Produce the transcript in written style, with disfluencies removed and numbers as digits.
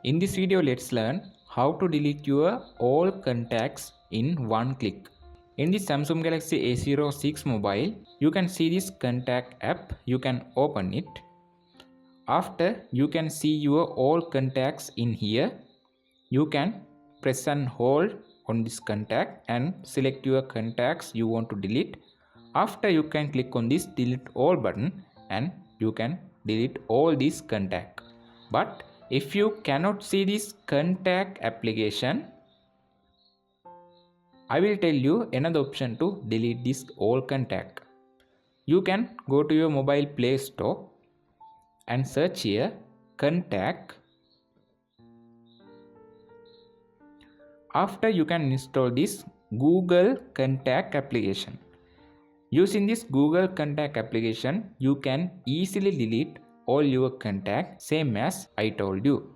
In this video, let's learn how to delete your all contacts in one click. In the Samsung Galaxy A06 mobile, you can see this contact app. You can open it. After, you can see your all contacts in here. You can press and hold on this contact and select your contacts you want to delete. After, you can click on this delete all button and you can delete all these contacts. But if you cannot see this contact application, I will tell you another option to delete this all contact. You can go to your mobile Play Store and search here contact. After, you can install this Google Contact application. Using this Google Contact application, you can easily delete all your contacts, same as I told you.